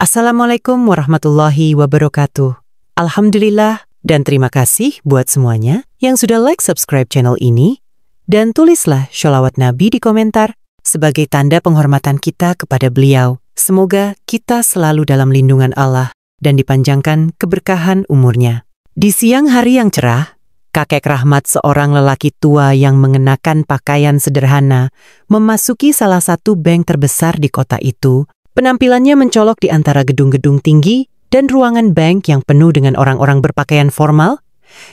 Assalamualaikum warahmatullahi wabarakatuh. Alhamdulillah dan terima kasih buat semuanya yang sudah like subscribe channel ini dan tulislah sholawat Nabi di komentar sebagai tanda penghormatan kita kepada beliau. Semoga kita selalu dalam lindungan Allah dan dipanjangkan keberkahan umurnya. Di siang hari yang cerah, kakek Rahmat, seorang lelaki tua yang mengenakan pakaian sederhana, memasuki salah satu bank terbesar di kota itu. Penampilannya mencolok di antara gedung-gedung tinggi dan ruangan bank yang penuh dengan orang-orang berpakaian formal.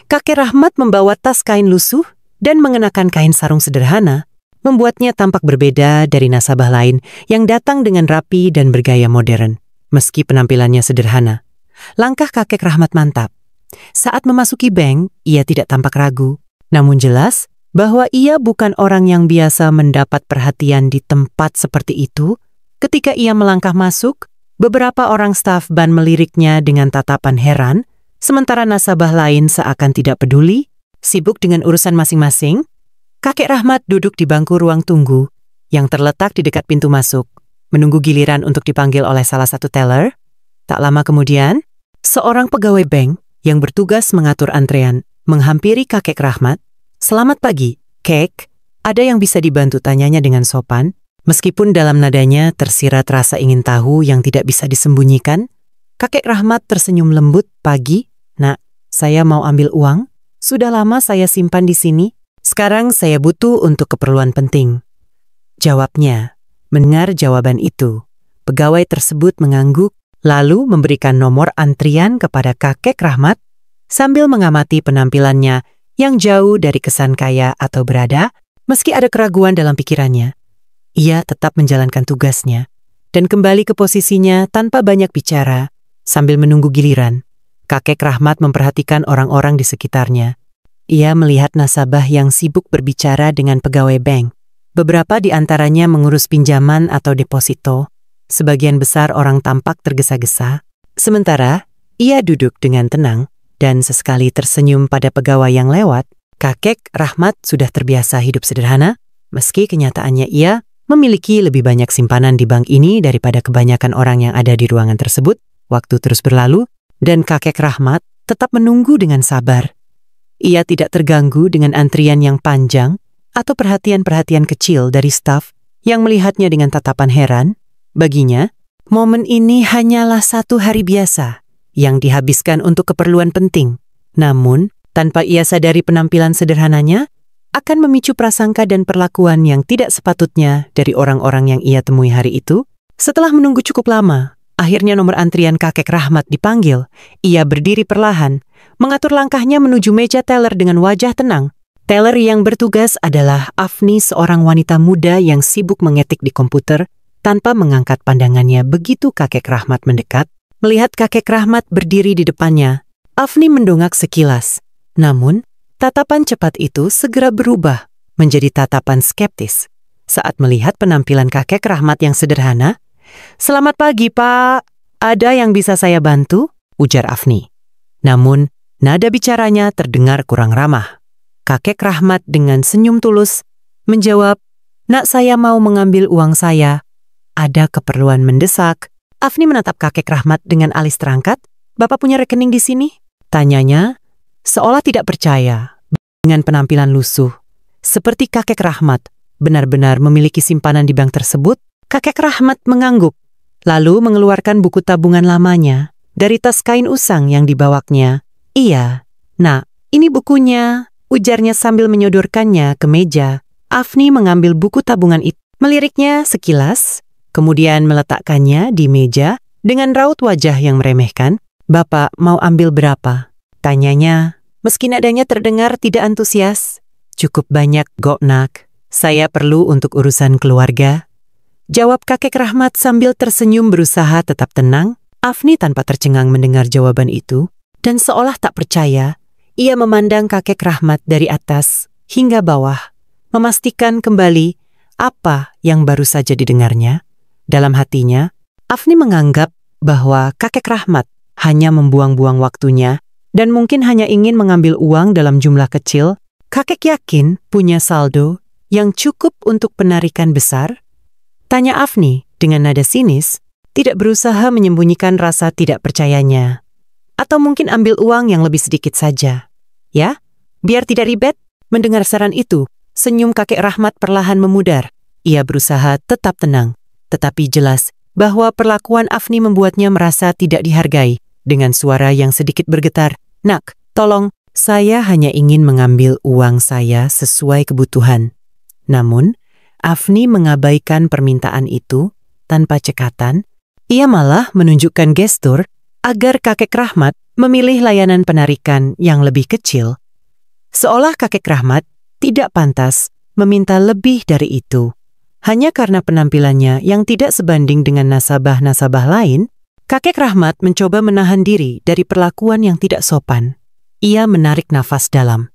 Kakek Rahmat membawa tas kain lusuh dan mengenakan kain sarung sederhana, membuatnya tampak berbeda dari nasabah lain yang datang dengan rapi dan bergaya modern. Meski penampilannya sederhana, langkah kakek Rahmat mantap. Saat memasuki bank, ia tidak tampak ragu, namun jelas bahwa ia bukan orang yang biasa mendapat perhatian di tempat seperti itu. Ketika ia melangkah masuk, beberapa orang staf bank meliriknya dengan tatapan heran, sementara nasabah lain seakan tidak peduli, sibuk dengan urusan masing-masing. Kakek Rahmat duduk di bangku ruang tunggu yang terletak di dekat pintu masuk, menunggu giliran untuk dipanggil oleh salah satu teller. Tak lama kemudian, seorang pegawai bank yang bertugas mengatur antrean menghampiri kakek Rahmat. "Selamat pagi, Kek. Ada yang bisa dibantu?" tanyanya dengan sopan. Meskipun dalam nadanya tersirat rasa ingin tahu yang tidak bisa disembunyikan, kakek Rahmat tersenyum lembut. "Pagi, Nak. Saya mau ambil uang. Sudah lama saya simpan di sini. Sekarang saya butuh untuk keperluan penting," jawabnya. Mendengar jawaban itu, pegawai tersebut mengangguk, lalu memberikan nomor antrian kepada kakek Rahmat sambil mengamati penampilannya yang jauh dari kesan kaya atau berada. Meski ada keraguan dalam pikirannya, ia tetap menjalankan tugasnya dan kembali ke posisinya tanpa banyak bicara. Sambil menunggu giliran, kakek Rahmat memperhatikan orang-orang di sekitarnya. Ia melihat nasabah yang sibuk berbicara dengan pegawai bank. Beberapa di antaranya mengurus pinjaman atau deposito. Sebagian besar orang tampak tergesa-gesa. Sementara, ia duduk dengan tenang dan sesekali tersenyum pada pegawai yang lewat. Kakek Rahmat sudah terbiasa hidup sederhana, meski kenyataannya ia memiliki lebih banyak simpanan di bank ini daripada kebanyakan orang yang ada di ruangan tersebut. Waktu terus berlalu, dan kakek Rahmat tetap menunggu dengan sabar. Ia tidak terganggu dengan antrian yang panjang atau perhatian-perhatian kecil dari staf yang melihatnya dengan tatapan heran. Baginya, momen ini hanyalah satu hari biasa yang dihabiskan untuk keperluan penting. Namun, tanpa ia sadari penampilan sederhananya akan memicu prasangka dan perlakuan yang tidak sepatutnya dari orang-orang yang ia temui hari itu. Setelah menunggu cukup lama, akhirnya nomor antrian kakek Rahmat dipanggil. Ia berdiri perlahan, mengatur langkahnya menuju meja teller dengan wajah tenang. Teller yang bertugas adalah Afni, seorang wanita muda yang sibuk mengetik di komputer tanpa mengangkat pandangannya begitu kakek Rahmat mendekat. Melihat kakek Rahmat berdiri di depannya, Afni mendongak sekilas. Namun, tatapan cepat itu segera berubah menjadi tatapan skeptis saat melihat penampilan kakek Rahmat yang sederhana. "Selamat pagi, Pak. Ada yang bisa saya bantu?" ujar Afni. Namun, nada bicaranya terdengar kurang ramah. Kakek Rahmat dengan senyum tulus menjawab, "Nak, saya mau mengambil uang saya. Ada keperluan mendesak." Afni menatap kakek Rahmat dengan alis terangkat. "Bapak punya rekening di sini?" tanyanya, seolah tidak percaya dengan penampilan lusuh. Seperti kakek Rahmat benar-benar memiliki simpanan di bank tersebut. Kakek Rahmat mengangguk, lalu mengeluarkan buku tabungan lamanya dari tas kain usang yang dibawanya. "Iya, Nak, ini bukunya," ujarnya sambil menyodorkannya ke meja. Afni mengambil buku tabungan itu, meliriknya sekilas, kemudian meletakkannya di meja dengan raut wajah yang meremehkan. "Bapak mau ambil berapa?" tanyanya, meski nadanya terdengar tidak antusias. "Cukup banyak, Nak. Saya perlu untuk urusan keluarga," jawab kakek Rahmat sambil tersenyum berusaha tetap tenang. Afni tanpa tercengang mendengar jawaban itu, dan seolah tak percaya, ia memandang kakek Rahmat dari atas hingga bawah, memastikan kembali apa yang baru saja didengarnya. Dalam hatinya, Afni menganggap bahwa kakek Rahmat hanya membuang-buang waktunya dan mungkin hanya ingin mengambil uang dalam jumlah kecil. Kakek yakin punya saldo yang cukup untuk penarikan besar? Tanya Afni dengan nada sinis. tidak berusaha menyembunyikan rasa tidak percayanya. Atau mungkin ambil uang yang lebih sedikit saja. Ya, biar tidak ribet. Mendengar saran itu, senyum kakek Rahmat perlahan memudar. Ia berusaha tetap tenang, tetapi jelas bahwa perlakuan Afni membuatnya merasa tidak dihargai. Dengan suara yang sedikit bergetar, "Nak, tolong, saya hanya ingin mengambil uang saya sesuai kebutuhan." Namun, Afni mengabaikan permintaan itu tanpa cekatan. Ia malah menunjukkan gestur agar kakek Rahmat memilih layanan penarikan yang lebih kecil. Seolah kakek Rahmat tidak pantas meminta lebih dari itu. Hanya karena penampilannya yang tidak sebanding dengan nasabah-nasabah lain, kakek Rahmat mencoba menahan diri dari perlakuan yang tidak sopan. Ia menarik nafas dalam.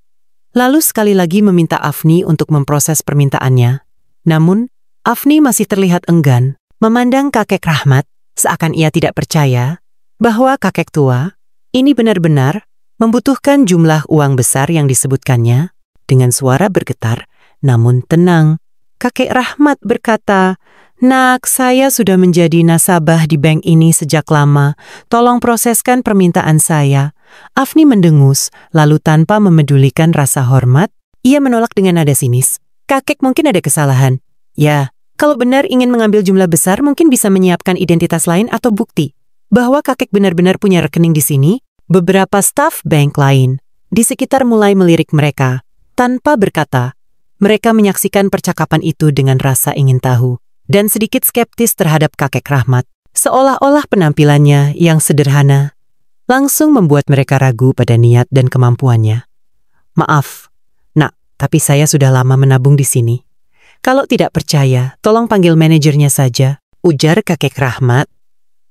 Lalu sekali lagi meminta Afni untuk memproses permintaannya. Namun, Afni masih terlihat enggan memandang kakek Rahmat seakan ia tidak percaya bahwa kakek tua ini benar-benar membutuhkan jumlah uang besar yang disebutkannya. Dengan suara bergetar, namun tenang, kakek Rahmat berkata, "Nak, saya sudah menjadi nasabah di bank ini sejak lama. Tolong proseskan permintaan saya." Afni mendengus, lalu tanpa memedulikan rasa hormat, ia menolak dengan nada sinis. "Kakek mungkin ada kesalahan. Ya, kalau benar ingin mengambil jumlah besar mungkin bisa menyiapkan identitas lain atau bukti bahwa kakek benar-benar punya rekening di sini." Beberapa staf bank lain di sekitar mulai melirik mereka. Tanpa berkata, mereka menyaksikan percakapan itu dengan rasa ingin tahu dan sedikit skeptis terhadap kakek Rahmat. Seolah-olah penampilannya yang sederhana langsung membuat mereka ragu pada niat dan kemampuannya. "Maaf, Nak, tapi saya sudah lama menabung di sini. Kalau tidak percaya, tolong panggil manajernya saja," ujar kakek Rahmat.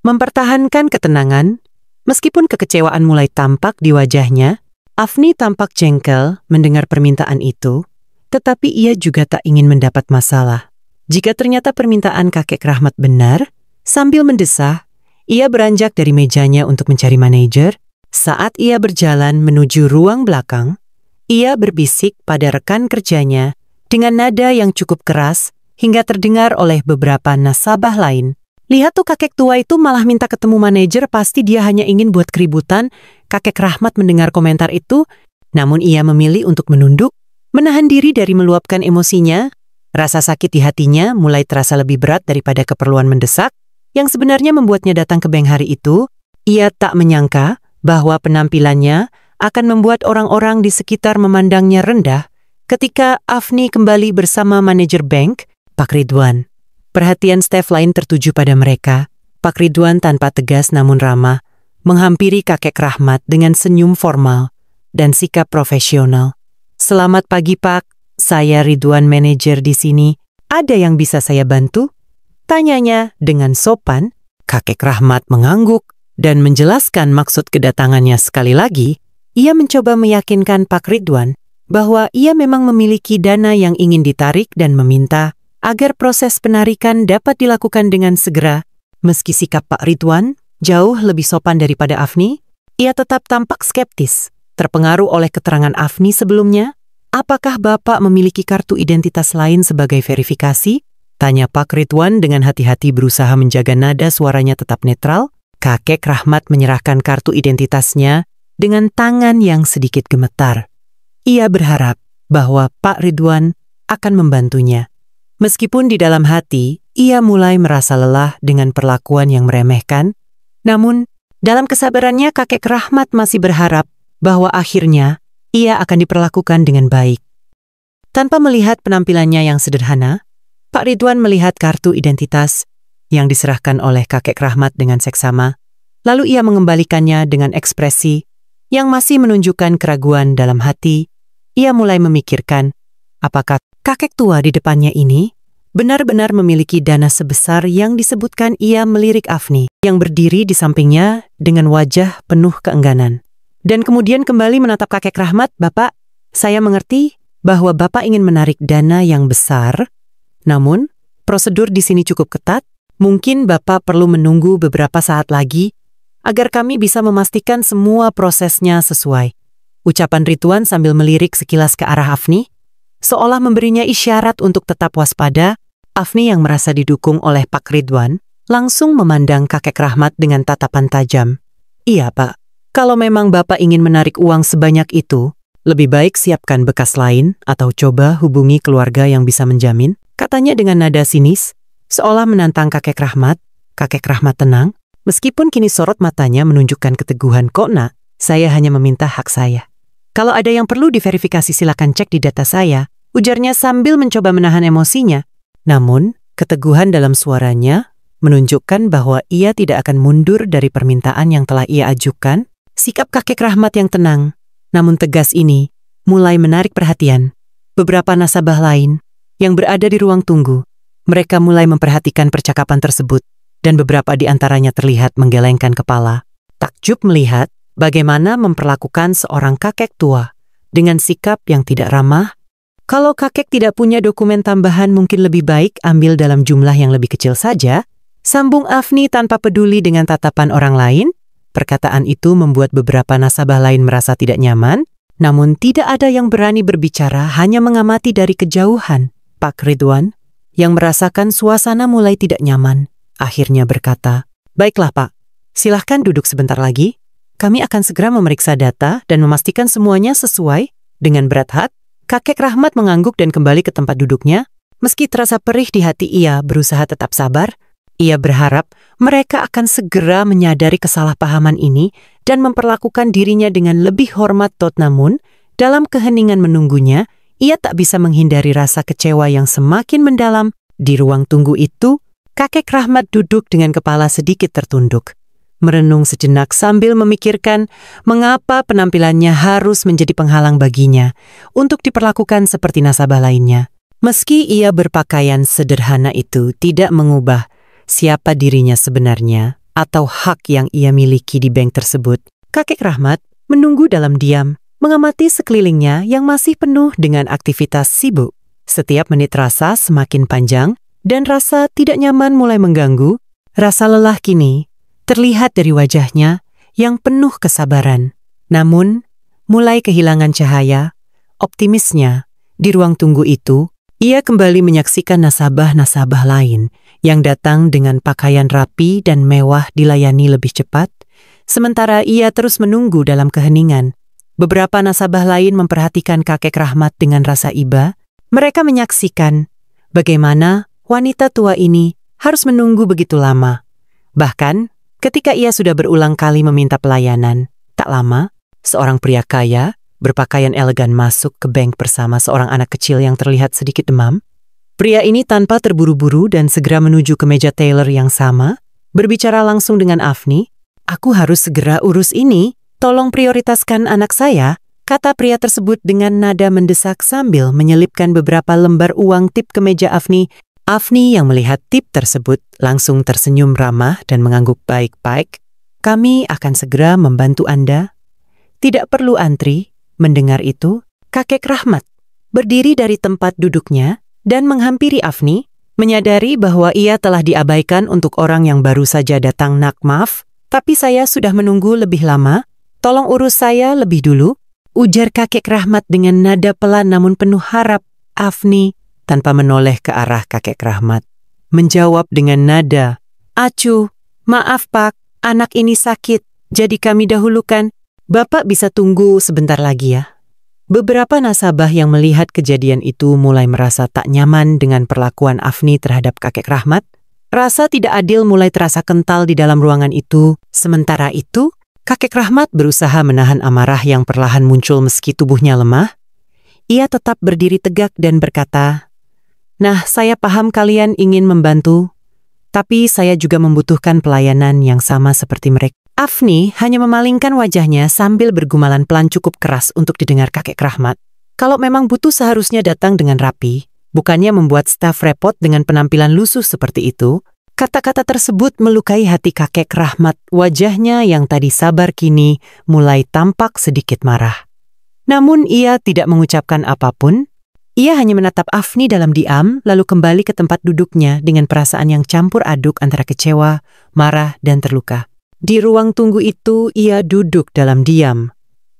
Mempertahankan ketenangan, meskipun kekecewaan mulai tampak di wajahnya, Afni tampak jengkel mendengar permintaan itu, tetapi ia juga tak ingin mendapat masalah. Jika ternyata permintaan kakek Rahmat benar, sambil mendesah, ia beranjak dari mejanya untuk mencari manajer. Saat ia berjalan menuju ruang belakang, ia berbisik pada rekan kerjanya dengan nada yang cukup keras hingga terdengar oleh beberapa nasabah lain. "Lihat tuh kakek tua itu malah minta ketemu manajer, pasti dia hanya ingin buat keributan." Kakek Rahmat mendengar komentar itu, namun ia memilih untuk menunduk, menahan diri dari meluapkan emosinya. Rasa sakit di hatinya mulai terasa lebih berat daripada keperluan mendesak, yang sebenarnya membuatnya datang ke bank hari itu. Ia tak menyangka bahwa penampilannya akan membuat orang-orang di sekitar memandangnya rendah ketika Afni kembali bersama manajer bank, Pak Ridwan. Perhatian staf lain tertuju pada mereka. Pak Ridwan tanpa tegas namun ramah menghampiri kakek Rahmat dengan senyum formal dan sikap profesional. "Selamat pagi Pak, saya Ridwan, manajer di sini. Ada yang bisa saya bantu?" tanyanya dengan sopan. Kakek Rahmat mengangguk dan menjelaskan maksud kedatangannya. Sekali lagi, ia mencoba meyakinkan Pak Ridwan bahwa ia memang memiliki dana yang ingin ditarik dan meminta agar proses penarikan dapat dilakukan dengan segera. Meski sikap Pak Ridwan jauh lebih sopan daripada Afni, ia tetap tampak skeptis, terpengaruh oleh keterangan Afni sebelumnya. "Apakah Bapak memiliki kartu identitas lain sebagai verifikasi?" tanya Pak Ridwan dengan hati-hati berusaha menjaga nada suaranya tetap netral. Kakek Rahmat menyerahkan kartu identitasnya dengan tangan yang sedikit gemetar. Ia berharap bahwa Pak Ridwan akan membantunya. Meskipun di dalam hati, ia mulai merasa lelah dengan perlakuan yang meremehkan, namun dalam kesabarannya kakek Rahmat masih berharap bahwa akhirnya ia akan diperlakukan dengan baik. Tanpa melihat penampilannya yang sederhana, Pak Ridwan melihat kartu identitas yang diserahkan oleh kakek Rahmat dengan seksama, lalu ia mengembalikannya dengan ekspresi yang masih menunjukkan keraguan dalam hati. Ia mulai memikirkan, apakah kakek tua di depannya ini benar-benar memiliki dana sebesar yang disebutkan. Ia melirik Afni yang berdiri di sampingnya dengan wajah penuh keengganan. Dan kemudian kembali menatap kakek Rahmat. "Bapak, saya mengerti bahwa Bapak ingin menarik dana yang besar. Namun, prosedur di sini cukup ketat. Mungkin Bapak perlu menunggu beberapa saat lagi agar kami bisa memastikan semua prosesnya sesuai." Ucapan Ridwan sambil melirik sekilas ke arah Afni, seolah memberinya isyarat untuk tetap waspada. Afni yang merasa didukung oleh Pak Ridwan langsung memandang kakek Rahmat dengan tatapan tajam. "Iya, Pak. Kalau memang Bapak ingin menarik uang sebanyak itu, lebih baik siapkan bekas lain atau coba hubungi keluarga yang bisa menjamin," katanya dengan nada sinis, seolah menantang kakek Rahmat. Kakek Rahmat tenang, meskipun kini sorot matanya menunjukkan keteguhan. "Kok, Nak, saya hanya meminta hak saya. Kalau ada yang perlu diverifikasi silakan cek di data saya," ujarnya sambil mencoba menahan emosinya. Namun, keteguhan dalam suaranya menunjukkan bahwa ia tidak akan mundur dari permintaan yang telah ia ajukan. Sikap kakek Rahmat yang tenang, namun tegas ini, mulai menarik perhatian beberapa nasabah lain yang berada di ruang tunggu. Mereka mulai memperhatikan percakapan tersebut, dan beberapa di antaranya terlihat menggelengkan kepala, takjub melihat bagaimana memperlakukan seorang kakek tua dengan sikap yang tidak ramah. "Kalau kakek tidak punya dokumen tambahan mungkin lebih baik ambil dalam jumlah yang lebih kecil saja," sambung Afni tanpa peduli dengan tatapan orang lain. Perkataan itu membuat beberapa nasabah lain merasa tidak nyaman, namun tidak ada yang berani berbicara, hanya mengamati dari kejauhan. Pak Ridwan, yang merasakan suasana mulai tidak nyaman, akhirnya berkata, "Baiklah, Pak. Silahkan duduk sebentar lagi. Kami akan segera memeriksa data dan memastikan semuanya sesuai." Dengan berat hati, kakek Rahmat mengangguk dan kembali ke tempat duduknya. Meski terasa perih di hati, ia berusaha tetap sabar. Ia berharap mereka akan segera menyadari kesalahpahaman ini dan memperlakukan dirinya dengan lebih hormat. Namun, dalam keheningan menunggunya, ia tak bisa menghindari rasa kecewa yang semakin mendalam. Di ruang tunggu itu, kakek Rahmat duduk dengan kepala sedikit tertunduk, merenung sejenak sambil memikirkan mengapa penampilannya harus menjadi penghalang baginya untuk diperlakukan seperti nasabah lainnya. Meski ia berpakaian sederhana itu tidak mengubah siapa dirinya sebenarnya atau hak yang ia miliki di bank tersebut. Kakek Rahmat menunggu dalam diam, mengamati sekelilingnya yang masih penuh dengan aktivitas sibuk. Setiap menit rasa semakin panjang dan rasa tidak nyaman mulai mengganggu. Rasa lelah kini terlihat dari wajahnya yang penuh kesabaran. Namun, mulai kehilangan cahaya, optimisnya. Di ruang tunggu itu, ia kembali menyaksikan nasabah-nasabah lain yang datang dengan pakaian rapi dan mewah dilayani lebih cepat. Sementara ia terus menunggu dalam keheningan. Beberapa nasabah lain memperhatikan kakek Rahmat dengan rasa iba. Mereka menyaksikan bagaimana wanita tua ini harus menunggu begitu lama. Bahkan, ketika ia sudah berulang kali meminta pelayanan, tak lama, seorang pria kaya berpakaian elegan masuk ke bank bersama seorang anak kecil yang terlihat sedikit demam. Pria ini tanpa terburu-buru dan segera menuju ke meja teller yang sama, berbicara langsung dengan Afni. "Aku harus segera urus ini, tolong prioritaskan anak saya," kata pria tersebut dengan nada mendesak sambil menyelipkan beberapa lembar uang tip ke meja Afni. Afni yang melihat tip tersebut langsung tersenyum ramah dan mengangguk, "Baik-baik, kami akan segera membantu Anda. Tidak perlu antri." Mendengar itu, kakek Rahmat berdiri dari tempat duduknya dan menghampiri Afni, menyadari bahwa ia telah diabaikan untuk orang yang baru saja datang. "Nak, maaf, tapi saya sudah menunggu lebih lama. Tolong urus saya lebih dulu," ujar kakek Rahmat dengan nada pelan namun penuh harap. Afni tanpa menoleh ke arah kakek Rahmat menjawab dengan nada, "Acuh, maaf Pak, anak ini sakit, jadi kami dahulukan. Bapak bisa tunggu sebentar lagi ya." Beberapa nasabah yang melihat kejadian itu mulai merasa tak nyaman dengan perlakuan Afni terhadap kakek Rahmat. Rasa tidak adil mulai terasa kental di dalam ruangan itu. Sementara itu, kakek Rahmat berusaha menahan amarah yang perlahan muncul meski tubuhnya lemah. Ia tetap berdiri tegak dan berkata, "Nah, saya paham kalian ingin membantu, tapi saya juga membutuhkan pelayanan yang sama seperti mereka." Afni hanya memalingkan wajahnya sambil bergumalan pelan cukup keras untuk didengar kakek Rahmat. Kalau memang butuh seharusnya datang dengan rapi, bukannya membuat staf repot dengan penampilan lusuh seperti itu. Kata-kata tersebut melukai hati kakek Rahmat. Wajahnya yang tadi sabar kini mulai tampak sedikit marah. Namun ia tidak mengucapkan apapun. Ia hanya menatap Afni dalam diam, lalu kembali ke tempat duduknya dengan perasaan yang campur aduk antara kecewa, marah, dan terluka. Di ruang tunggu itu ia duduk dalam diam,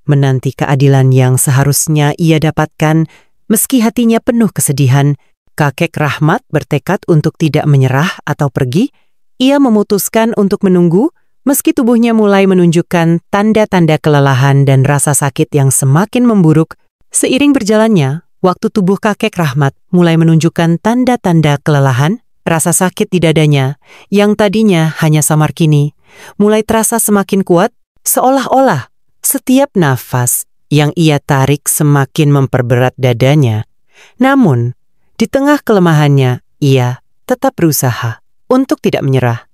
menanti keadilan yang seharusnya ia dapatkan. Meski hatinya penuh kesedihan, kakek Rahmat bertekad untuk tidak menyerah atau pergi. ia memutuskan untuk menunggu meski tubuhnya mulai menunjukkan tanda-tanda kelelahan dan rasa sakit yang semakin memburuk. Seiring berjalannya, waktu tubuh kakek Rahmat mulai menunjukkan tanda-tanda kelelahan, rasa sakit di dadanya yang tadinya hanya samar kini mulai terasa semakin kuat, seolah-olah setiap nafas yang ia tarik semakin memperberat dadanya. Namun, di tengah kelemahannya, ia tetap berusaha untuk tidak menyerah.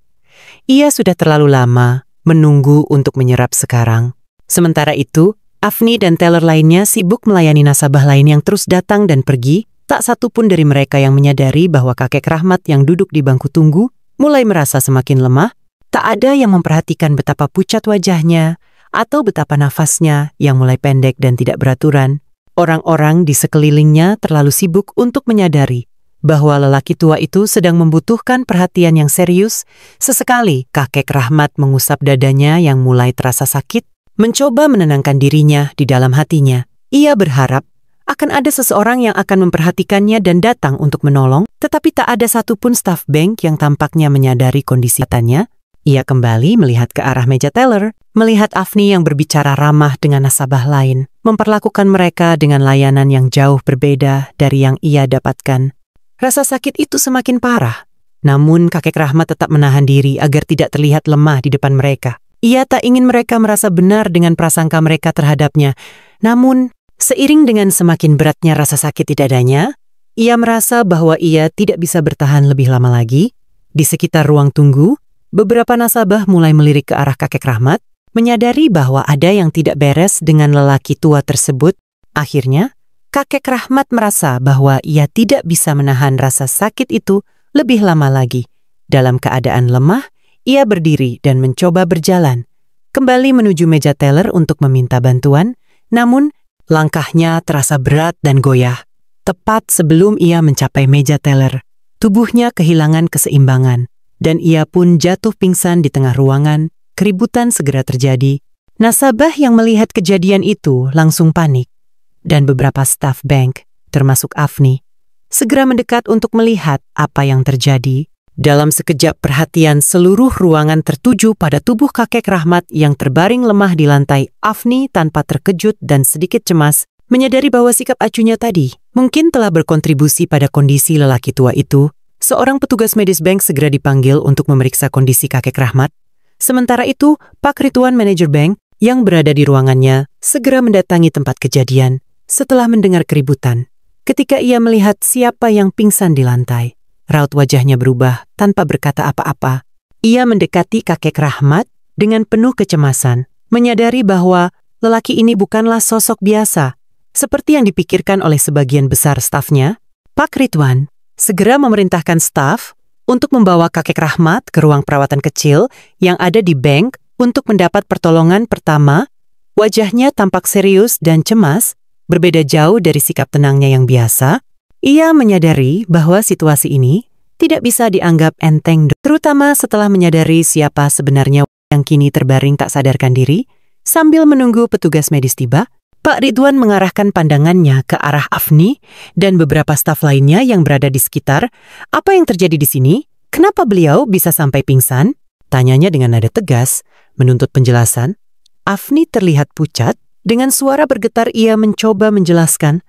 Ia sudah terlalu lama menunggu untuk menyerap sekarang. Sementara itu, Afni dan teller lainnya sibuk melayani nasabah lain yang terus datang dan pergi. Tak satu pun dari mereka yang menyadari bahwa kakek Rahmat yang duduk di bangku tunggu mulai merasa semakin lemah. Tak ada yang memperhatikan betapa pucat wajahnya atau betapa nafasnya yang mulai pendek dan tidak beraturan. Orang-orang di sekelilingnya terlalu sibuk untuk menyadari bahwa lelaki tua itu sedang membutuhkan perhatian yang serius. Sesekali kakek Rahmat mengusap dadanya yang mulai terasa sakit, mencoba menenangkan dirinya di dalam hatinya. Ia berharap akan ada seseorang yang akan memperhatikannya dan datang untuk menolong, tetapi tak ada satupun staf bank yang tampaknya menyadari kondisi katanya. Ia kembali melihat ke arah meja teller, melihat Afni yang berbicara ramah dengan nasabah lain, memperlakukan mereka dengan layanan yang jauh berbeda dari yang ia dapatkan. Rasa sakit itu semakin parah, namun kakek Rahmat tetap menahan diri agar tidak terlihat lemah di depan mereka. Ia tak ingin mereka merasa benar dengan prasangka mereka terhadapnya. Namun, seiring dengan semakin beratnya rasa sakit di dadanya, ia merasa bahwa ia tidak bisa bertahan lebih lama lagi. Di sekitar ruang tunggu, beberapa nasabah mulai melirik ke arah kakek Rahmat, menyadari bahwa ada yang tidak beres dengan lelaki tua tersebut. Akhirnya, kakek Rahmat merasa bahwa ia tidak bisa menahan rasa sakit itu lebih lama lagi. Dalam keadaan lemah, ia berdiri dan mencoba berjalan, kembali menuju meja teller untuk meminta bantuan, namun langkahnya terasa berat dan goyah. Tepat sebelum ia mencapai meja teller, tubuhnya kehilangan keseimbangan, dan ia pun jatuh pingsan di tengah ruangan. Keributan segera terjadi. Nasabah yang melihat kejadian itu langsung panik. Dan beberapa staf bank, termasuk Afni, segera mendekat untuk melihat apa yang terjadi. Dalam sekejap perhatian seluruh ruangan tertuju pada tubuh kakek Rahmat yang terbaring lemah di lantai. Afni tanpa terkejut dan sedikit cemas, menyadari bahwa sikap acuhnya tadi mungkin telah berkontribusi pada kondisi lelaki tua itu. Seorang petugas medis bank segera dipanggil untuk memeriksa kondisi kakek Rahmat. Sementara itu, Pak Ridwan, manajer bank, yang berada di ruangannya, segera mendatangi tempat kejadian. Setelah mendengar keributan, ketika ia melihat siapa yang pingsan di lantai, raut wajahnya berubah tanpa berkata apa-apa. Ia mendekati kakek Rahmat dengan penuh kecemasan, menyadari bahwa lelaki ini bukanlah sosok biasa, seperti yang dipikirkan oleh sebagian besar stafnya. Pak Ridwan segera memerintahkan staf untuk membawa kakek Rahmat ke ruang perawatan kecil yang ada di bank untuk mendapat pertolongan pertama. Wajahnya tampak serius dan cemas, berbeda jauh dari sikap tenangnya yang biasa. Ia menyadari bahwa situasi ini tidak bisa dianggap enteng, terutama setelah menyadari siapa sebenarnya yang kini terbaring tak sadarkan diri. Sambil menunggu petugas medis tiba, Pak Ridwan mengarahkan pandangannya ke arah Afni dan beberapa staf lainnya yang berada di sekitar. Apa yang terjadi di sini? Kenapa beliau bisa sampai pingsan? Tanyanya dengan nada tegas, menuntut penjelasan. Afni terlihat pucat. Dengan suara bergetar ia mencoba menjelaskan.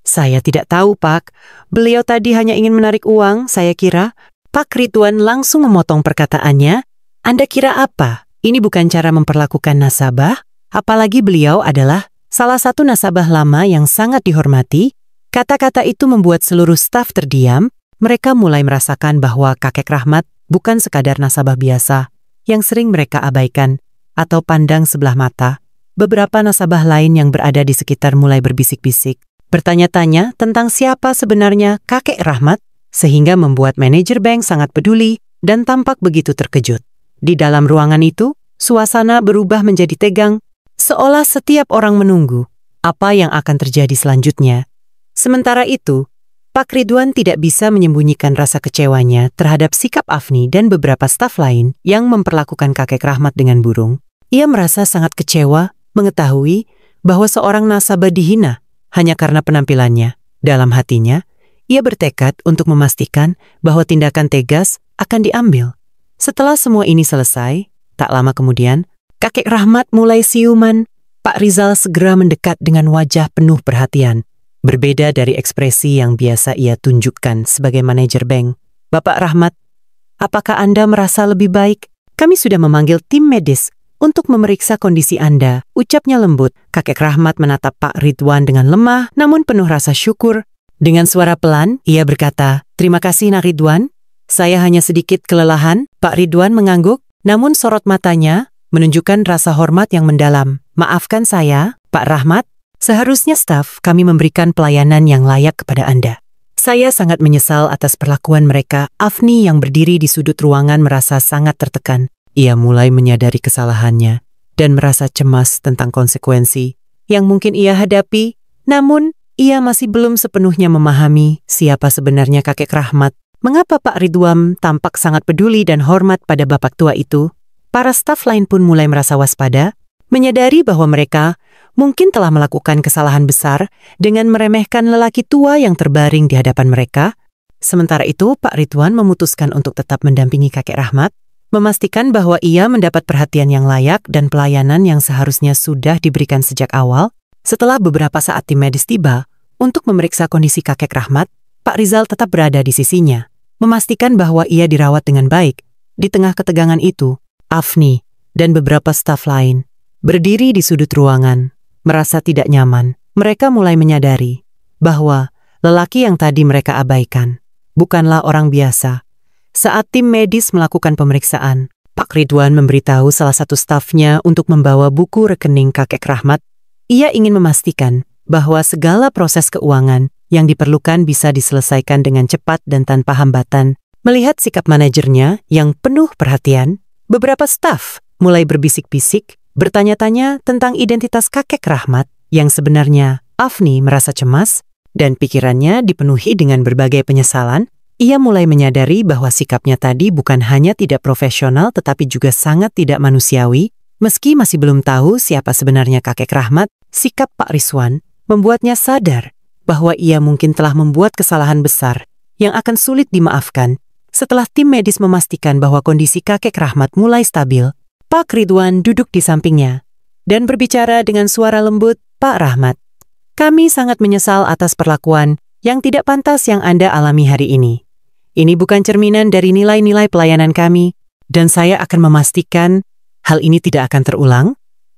Saya tidak tahu, Pak. Beliau tadi hanya ingin menarik uang, saya kira. Pak Ridwan langsung memotong perkataannya. Anda kira apa? Ini bukan cara memperlakukan nasabah? Apalagi beliau adalah salah satu nasabah lama yang sangat dihormati. Kata-kata itu membuat seluruh staf terdiam. Mereka mulai merasakan bahwa kakek Rahmat bukan sekadar nasabah biasa yang sering mereka abaikan atau pandang sebelah mata. Beberapa nasabah lain yang berada di sekitar mulai berbisik-bisik, bertanya-tanya tentang siapa sebenarnya kakek Rahmat, sehingga membuat manajer bank sangat peduli dan tampak begitu terkejut. Di dalam ruangan itu, suasana berubah menjadi tegang, seolah setiap orang menunggu apa yang akan terjadi selanjutnya. Sementara itu, Pak Ridwan tidak bisa menyembunyikan rasa kecewanya terhadap sikap Afni dan beberapa staf lain yang memperlakukan kakek Rahmat dengan burung. Ia merasa sangat kecewa mengetahui bahwa seorang nasabah dihina hanya karena penampilannya. Dalam hatinya, ia bertekad untuk memastikan bahwa tindakan tegas akan diambil. Setelah semua ini selesai, tak lama kemudian, kakek Rahmat mulai siuman. Pak Rizal segera mendekat dengan wajah penuh perhatian. Berbeda dari ekspresi yang biasa ia tunjukkan sebagai manajer bank. Bapak Rahmat, apakah Anda merasa lebih baik? Kami sudah memanggil tim medis untuk memeriksa kondisi Anda, ucapnya lembut. Kakek Rahmat menatap Pak Ridwan dengan lemah namun penuh rasa syukur. Dengan suara pelan, ia berkata, "Terima kasih Nak Ridwan. Saya hanya sedikit kelelahan." Pak Ridwan mengangguk, namun sorot matanya menunjukkan rasa hormat yang mendalam. "Maafkan saya, Pak Rahmat. Seharusnya staf kami memberikan pelayanan yang layak kepada Anda. Saya sangat menyesal atas perlakuan mereka." Afni yang berdiri di sudut ruangan merasa sangat tertekan. Ia mulai menyadari kesalahannya dan merasa cemas tentang konsekuensi yang mungkin ia hadapi. Namun, ia masih belum sepenuhnya memahami siapa sebenarnya kakek Rahmat. Mengapa Pak Ridwan tampak sangat peduli dan hormat pada bapak tua itu? Para staf lain pun mulai merasa waspada, menyadari bahwa mereka mungkin telah melakukan kesalahan besar dengan meremehkan lelaki tua yang terbaring di hadapan mereka. Sementara itu, Pak Ridwan memutuskan untuk tetap mendampingi kakek Rahmat, memastikan bahwa ia mendapat perhatian yang layak dan pelayanan yang seharusnya sudah diberikan sejak awal. Setelah beberapa saat tim medis tiba untuk memeriksa kondisi kakek Rahmat, Pak Rizal tetap berada di sisinya, memastikan bahwa ia dirawat dengan baik. Di tengah ketegangan itu, Afni dan beberapa staf lain berdiri di sudut ruangan, merasa tidak nyaman. Mereka mulai menyadari bahwa lelaki yang tadi mereka abaikan bukanlah orang biasa. Saat tim medis melakukan pemeriksaan, Pak Ridwan memberitahu salah satu stafnya untuk membawa buku rekening kakek Rahmat. Ia ingin memastikan bahwa segala proses keuangan yang diperlukan bisa diselesaikan dengan cepat dan tanpa hambatan. Melihat sikap manajernya yang penuh perhatian, beberapa staf mulai berbisik-bisik, bertanya-tanya tentang identitas kakek Rahmat yang sebenarnya. Afni merasa cemas dan pikirannya dipenuhi dengan berbagai penyesalan. Ia mulai menyadari bahwa sikapnya tadi bukan hanya tidak profesional tetapi juga sangat tidak manusiawi. Meski masih belum tahu siapa sebenarnya kakek Rahmat, sikap Pak Rizwan membuatnya sadar bahwa ia mungkin telah membuat kesalahan besar yang akan sulit dimaafkan. Setelah tim medis memastikan bahwa kondisi kakek Rahmat mulai stabil, Pak Ridwan duduk di sampingnya dan berbicara dengan suara lembut, "Pak Rahmat, kami sangat menyesal atas perlakuan yang tidak pantas yang Anda alami hari ini. Ini bukan cerminan dari nilai-nilai pelayanan kami, dan saya akan memastikan hal ini tidak akan terulang."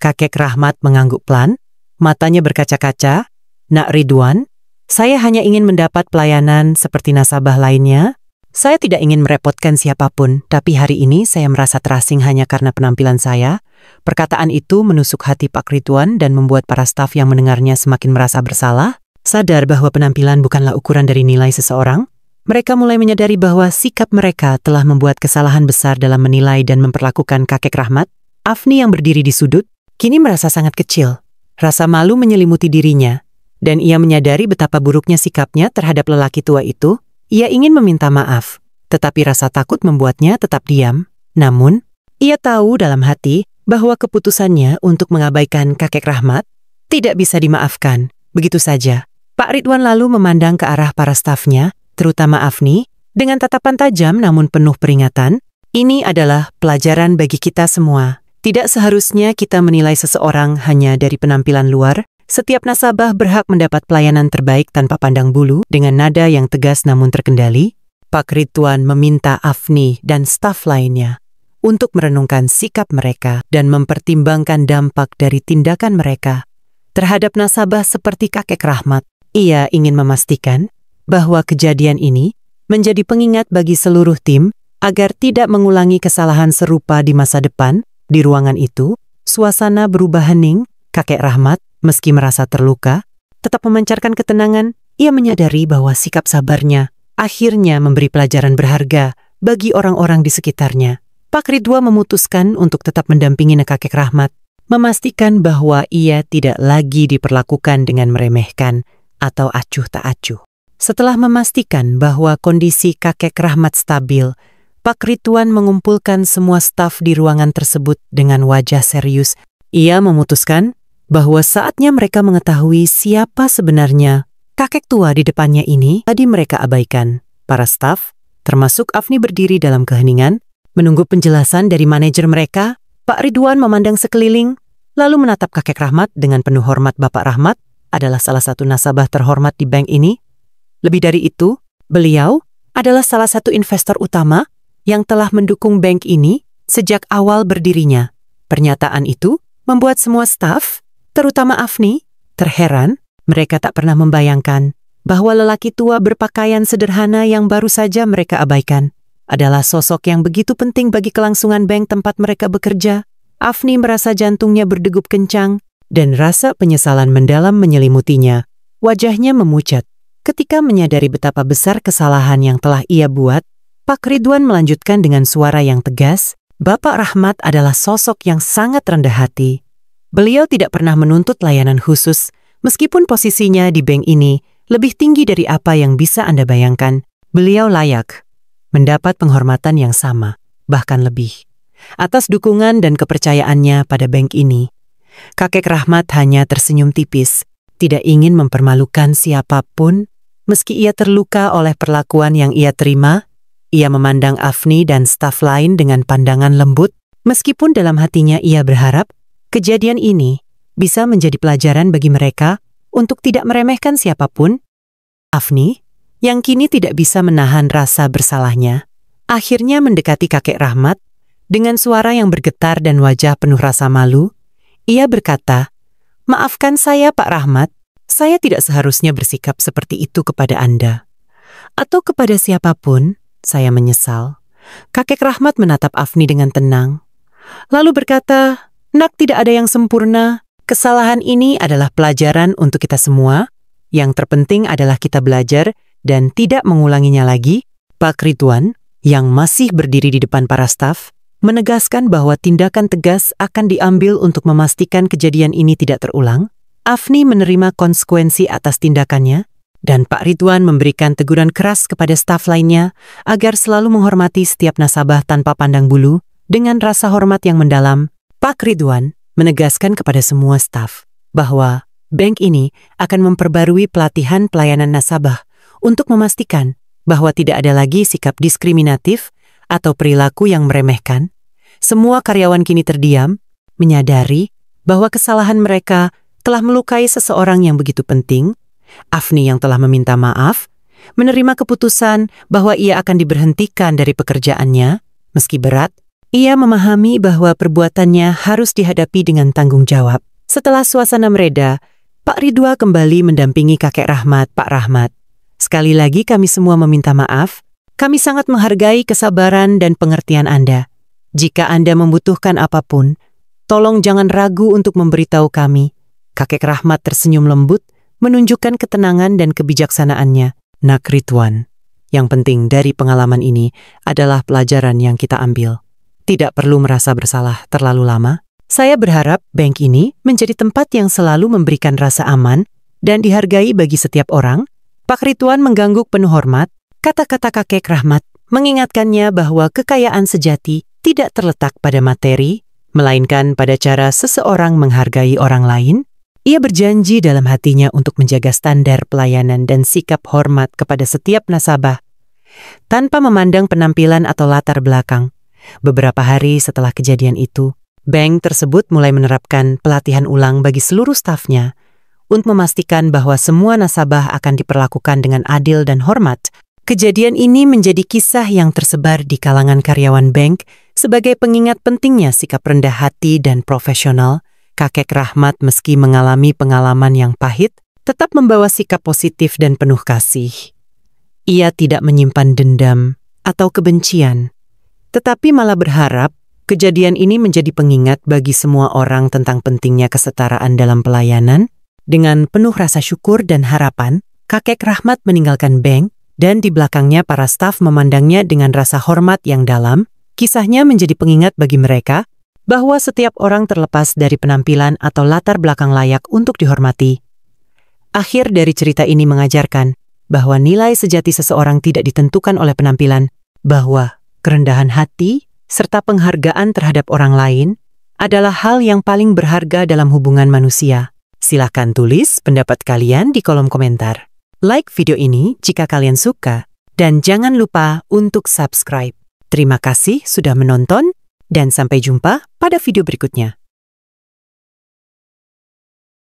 Kakek Rahmat mengangguk pelan, matanya berkaca-kaca. "Nak Ridwan, saya hanya ingin mendapat pelayanan seperti nasabah lainnya. Saya tidak ingin merepotkan siapapun, tapi hari ini saya merasa terasing hanya karena penampilan saya." Perkataan itu menusuk hati Pak Ridwan dan membuat para staf yang mendengarnya semakin merasa bersalah. Sadar bahwa penampilan bukanlah ukuran dari nilai seseorang, mereka mulai menyadari bahwa sikap mereka telah membuat kesalahan besar dalam menilai dan memperlakukan kakek Rahmat. Afni yang berdiri di sudut, kini merasa sangat kecil. Rasa malu menyelimuti dirinya, dan ia menyadari betapa buruknya sikapnya terhadap lelaki tua itu. Ia ingin meminta maaf, tetapi rasa takut membuatnya tetap diam. Namun, ia tahu dalam hati bahwa keputusannya untuk mengabaikan kakek Rahmat tidak bisa dimaafkan begitu saja. Pak Ridwan lalu memandang ke arah para stafnya, terutama Afni, dengan tatapan tajam namun penuh peringatan. "Ini adalah pelajaran bagi kita semua. Tidak seharusnya kita menilai seseorang hanya dari penampilan luar. Setiap nasabah berhak mendapat pelayanan terbaik tanpa pandang bulu." Dengan nada yang tegas namun terkendali, Pak Ridwan meminta Afni dan staf lainnya untuk merenungkan sikap mereka dan mempertimbangkan dampak dari tindakan mereka terhadap nasabah seperti kakek Rahmat. Ia ingin memastikan bahwa kejadian ini menjadi pengingat bagi seluruh tim agar tidak mengulangi kesalahan serupa di masa depan. Di ruangan itu, suasana berubah hening. Kakek Rahmat, meski merasa terluka, tetap memancarkan ketenangan. Ia menyadari bahwa sikap sabarnya akhirnya memberi pelajaran berharga bagi orang-orang di sekitarnya. Pak Ridwan memutuskan untuk tetap mendampingi kakek Rahmat, memastikan bahwa ia tidak lagi diperlakukan dengan meremehkan atau acuh tak acuh. Setelah memastikan bahwa kondisi kakek Rahmat stabil, Pak Ridwan mengumpulkan semua staf di ruangan tersebut dengan wajah serius. Ia memutuskan bahwa saatnya mereka mengetahui siapa sebenarnya kakek tua di depannya ini tadi mereka abaikan. Para staf, termasuk Afni, berdiri dalam keheningan, Menunggu penjelasan dari manajer mereka, Pak Ridwan memandang sekeliling, lalu menatap kakek Rahmat dengan penuh hormat. Bapak Rahmat adalah salah satu nasabah terhormat di bank ini. Lebih dari itu, beliau adalah salah satu investor utama yang telah mendukung bank ini sejak awal berdirinya. Pernyataan itu membuat semua staf, terutama Afni, terheran. Mereka tak pernah membayangkan bahwa lelaki tua berpakaian sederhana yang baru saja mereka abaikan adalah sosok yang begitu penting bagi kelangsungan bank tempat mereka bekerja. Afni merasa jantungnya berdegup kencang dan rasa penyesalan mendalam menyelimutinya. Wajahnya memucat ketika menyadari betapa besar kesalahan yang telah ia buat. Pak Ridwan melanjutkan dengan suara yang tegas, Bapak Rahmat adalah sosok yang sangat rendah hati. Beliau tidak pernah menuntut layanan khusus, meskipun posisinya di bank ini lebih tinggi dari apa yang bisa Anda bayangkan. Beliau layak mendapat penghormatan yang sama, bahkan lebih, atas dukungan dan kepercayaannya pada bank ini. Kakek Rahmat hanya tersenyum tipis, tidak ingin mempermalukan siapapun. Meski ia terluka oleh perlakuan yang ia terima, ia memandang Afni dan staf lain dengan pandangan lembut, meskipun dalam hatinya ia berharap kejadian ini bisa menjadi pelajaran bagi mereka untuk tidak meremehkan siapapun. Afni, yang kini tidak bisa menahan rasa bersalahnya, akhirnya mendekati kakek Rahmat dengan suara yang bergetar dan wajah penuh rasa malu. Ia berkata, "Maafkan saya, Pak Rahmat, saya tidak seharusnya bersikap seperti itu kepada Anda. Atau kepada siapapun, saya menyesal." Kakek Rahmat menatap Afni dengan tenang, lalu berkata, "Nak, tidak ada yang sempurna. Kesalahan ini adalah pelajaran untuk kita semua. Yang terpenting adalah kita belajar dan tidak mengulanginya lagi." Pak Ridwan, yang masih berdiri di depan para staf, menegaskan bahwa tindakan tegas akan diambil untuk memastikan kejadian ini tidak terulang. Afni menerima konsekuensi atas tindakannya, dan Pak Ridwan memberikan teguran keras kepada staf lainnya agar selalu menghormati setiap nasabah tanpa pandang bulu. Dengan rasa hormat yang mendalam, Pak Ridwan menegaskan kepada semua staf bahwa bank ini akan memperbarui pelatihan pelayanan nasabah untuk memastikan bahwa tidak ada lagi sikap diskriminatif atau perilaku yang meremehkan. Semua karyawan kini terdiam, menyadari bahwa kesalahan mereka telah melukai seseorang yang begitu penting. Afni yang telah meminta maaf, menerima keputusan bahwa ia akan diberhentikan dari pekerjaannya. Meski berat, ia memahami bahwa perbuatannya harus dihadapi dengan tanggung jawab. Setelah suasana mereda, Pak Ridwan kembali mendampingi kakek Rahmat. "Pak Rahmat, sekali lagi kami semua meminta maaf. Kami sangat menghargai kesabaran dan pengertian Anda. Jika Anda membutuhkan apapun, tolong jangan ragu untuk memberitahu kami." Kakek Rahmat tersenyum lembut, menunjukkan ketenangan dan kebijaksanaannya. "Nak Ridwan, yang penting dari pengalaman ini adalah pelajaran yang kita ambil. Tidak perlu merasa bersalah terlalu lama. Saya berharap bank ini menjadi tempat yang selalu memberikan rasa aman dan dihargai bagi setiap orang." Pak Ridwan mengangguk penuh hormat. Kata-kata kakek Rahmat mengingatkannya bahwa kekayaan sejati tidak terletak pada materi, melainkan pada cara seseorang menghargai orang lain. Ia berjanji dalam hatinya untuk menjaga standar pelayanan dan sikap hormat kepada setiap nasabah, tanpa memandang penampilan atau latar belakang. Beberapa hari setelah kejadian itu, bank tersebut mulai menerapkan pelatihan ulang bagi seluruh stafnya untuk memastikan bahwa semua nasabah akan diperlakukan dengan adil dan hormat. Kejadian ini menjadi kisah yang tersebar di kalangan karyawan bank sebagai pengingat pentingnya sikap rendah hati dan profesional. Kakek Rahmat meski mengalami pengalaman yang pahit, tetap membawa sikap positif dan penuh kasih. Ia tidak menyimpan dendam atau kebencian, tetapi malah berharap kejadian ini menjadi pengingat bagi semua orang tentang pentingnya kesetaraan dalam pelayanan. Dengan penuh rasa syukur dan harapan, kakek Rahmat meninggalkan bank, dan di belakangnya para staf memandangnya dengan rasa hormat yang dalam. Kisahnya menjadi pengingat bagi mereka bahwa setiap orang terlepas dari penampilan atau latar belakang layak untuk dihormati. Akhir dari cerita ini mengajarkan bahwa nilai sejati seseorang tidak ditentukan oleh penampilan, bahwa kerendahan hati serta penghargaan terhadap orang lain adalah hal yang paling berharga dalam hubungan manusia. Silakan tulis pendapat kalian di kolom komentar. Like video ini jika kalian suka, dan jangan lupa untuk subscribe. Terima kasih sudah menonton dan sampai jumpa pada video berikutnya.